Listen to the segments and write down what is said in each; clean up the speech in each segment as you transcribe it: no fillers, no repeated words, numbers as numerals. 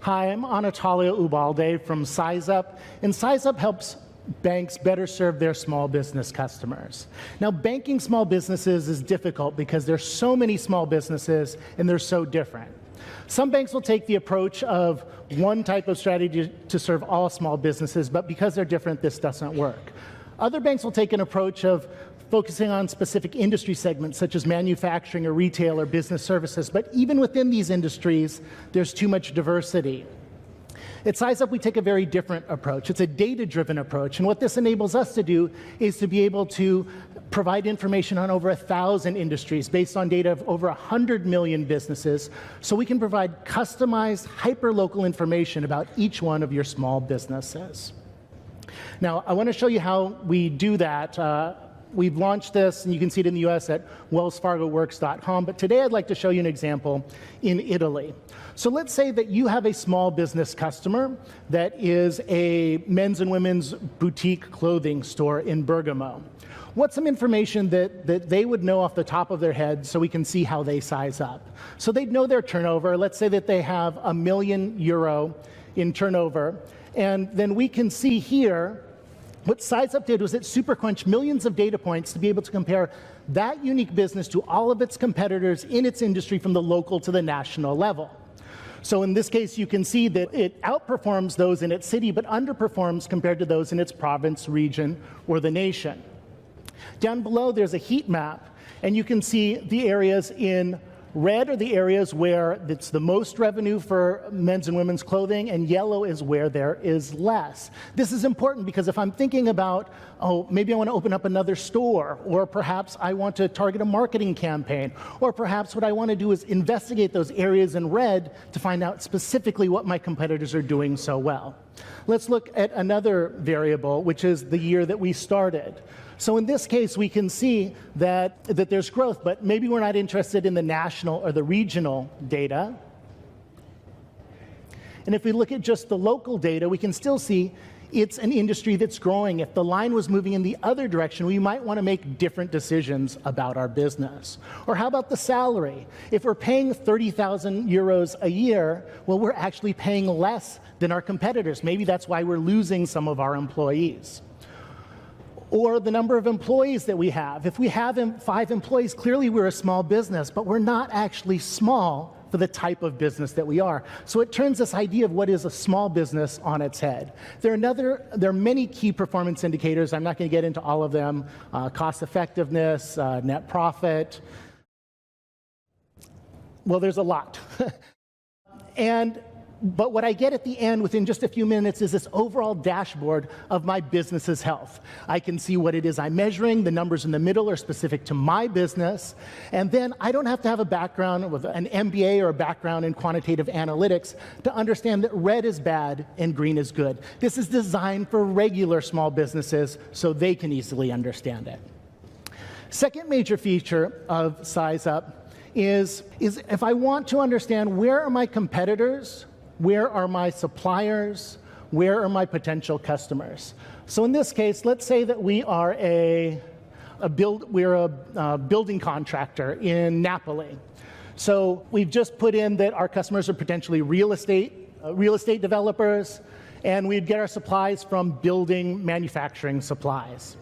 Hi, I'm Anatolia Ubalde from SizeUp, and SizeUp helps banks better serve their small business customers. Now, banking small businesses is difficult because there's so many small businesses and they're so different. Some banks will take the approach of one type of strategy to serve all small businesses, but because they're different, this doesn't work. Other banks will take an approach of focusing on specific industry segments, such as manufacturing or retail or business services, but even within these industries, there's too much diversity. At SizeUp, we take a very different approach. It's a data-driven approach, and what this enables us to do is to be able to provide information on over 1,000 industries based on data of over 100 million businesses, so we can provide customized, hyper-local information about each one of your small businesses. Now, I want to show you how we do that. We've launched this, and you can see it in the US at wellsfargoworks.com, but today I'd like to show you an example in Italy. So let's say that you have a small business customer that is a men's and women's boutique clothing store in Bergamo. What's some information that they would know off the top of their head so we can see how they size up? So they'd know their turnover. Let's say that they have €1 million in turnover, and then we can see here what SizeUp did was it supercrunched millions of data points to be able to compare that unique business to all of its competitors in its industry from the local to the national level. So in this case, you can see that it outperforms those in its city, but underperforms compared to those in its province, region, or the nation. Down below, there's a heat map, and you can see the areas in red are the areas where it's the most revenue for men's and women's clothing, and yellow is where there is less. This is important because if I'm thinking about, oh, maybe I want to open up another store, or perhaps I want to target a marketing campaign, or perhaps what I want to do is investigate those areas in red to find out specifically what my competitors are doing so well. Let's look at another variable, which is the year that we started. So in this case, we can see that there's growth, but maybe we're not interested in the national or the regional data. And if we look at just the local data, we can still see it's an industry that's growing. If the line was moving in the other direction, we might want to make different decisions about our business. Or how about the salary? If we're paying €30,000 a year, well, we're actually paying less than our competitors. Maybe that's why we're losing some of our employees. Or the number of employees that we have. If we have 5 employees, clearly we're a small business, but we're not actually small for the type of business that we are. So it turns this idea of what is a small business on its head. There are many key performance indicators. I'm not going to get into all of them. Cost effectiveness, net profit. Well, there's a lot. But what I get at the end within just a few minutes is this overall dashboard of my business's health. I can see what it is I'm measuring. The numbers in the middle are specific to my business. And then I don't have to have a background with an MBA or a background in quantitative analytics to understand that red is bad and green is good. This is designed for regular small businesses so they can easily understand it. Second major feature of SizeUp is if I want to understand where are my competitors, where are my suppliers, where are my potential customers. So in this case, let's say that we are we're a building contractor in Napoli. So we've just put in that our customers are potentially real estate developers, and we'd get our supplies from building manufacturing supplies.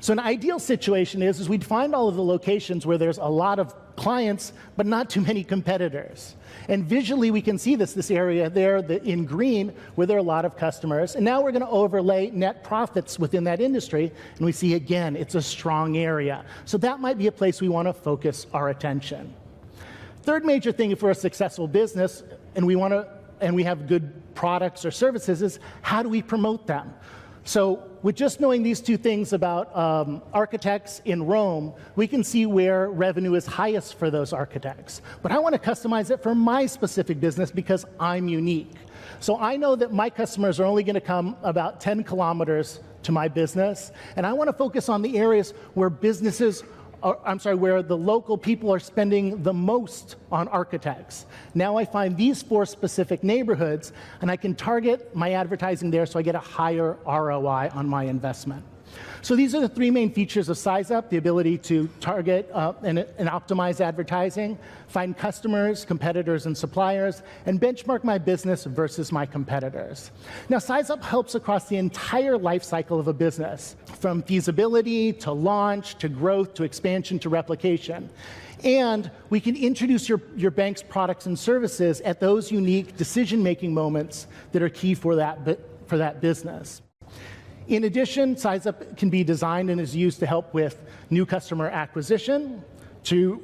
So an ideal situation is we'd find all of the locations where there's a lot of clients, but not too many competitors. And visually, we can see this area there in green where there are a lot of customers. And now we're going to overlay net profits within that industry. And we see, again, it's a strong area. So that might be a place we want to focus our attention. Third major thing if we're a successful business and we have good products or services is how do we promote them? So with just knowing these two things about architects in Rome, we can see where revenue is highest for those architects. But I want to customize it for my specific business because I'm unique. So I know that my customers are only going to come about 10 kilometers to my business, and I want to focus on the areas where where the local people are spending the most on architects. Now I find these 4 specific neighborhoods, and I can target my advertising there so I get a higher ROI on my investment. So these are the three main features of SizeUp: the ability to target and optimize advertising, find customers, competitors, and suppliers, and benchmark my business versus my competitors. Now, SizeUp helps across the entire life cycle of a business, from feasibility to launch to growth to expansion to replication. And we can introduce your bank's products and services at those unique decision-making moments that are key for that business. In addition, SizeUp can be designed and is used to help with new customer acquisition, to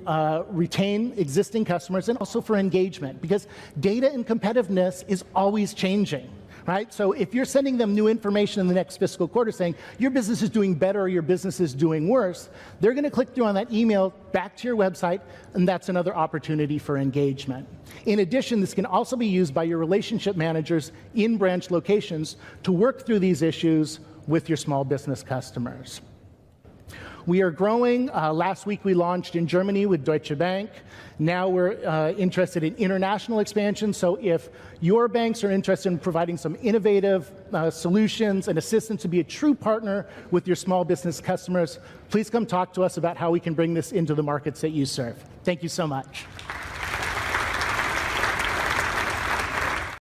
retain existing customers, and also for engagement, because data and competitiveness is always changing, right? So if you're sending them new information in the next fiscal quarter saying your business is doing better or your business is doing worse, they're going to click through on that email back to your website, and that's another opportunity for engagement. In addition, this can also be used by your relationship managers in branch locations to work through these issues with your small business customers. We are growing. Last week we launched in Germany with Deutsche Bank. Now we're interested in international expansion. So if your banks are interested in providing some innovative solutions and assistance to be a true partner with your small business customers, please come talk to us about how we can bring this into the markets that you serve. Thank you so much.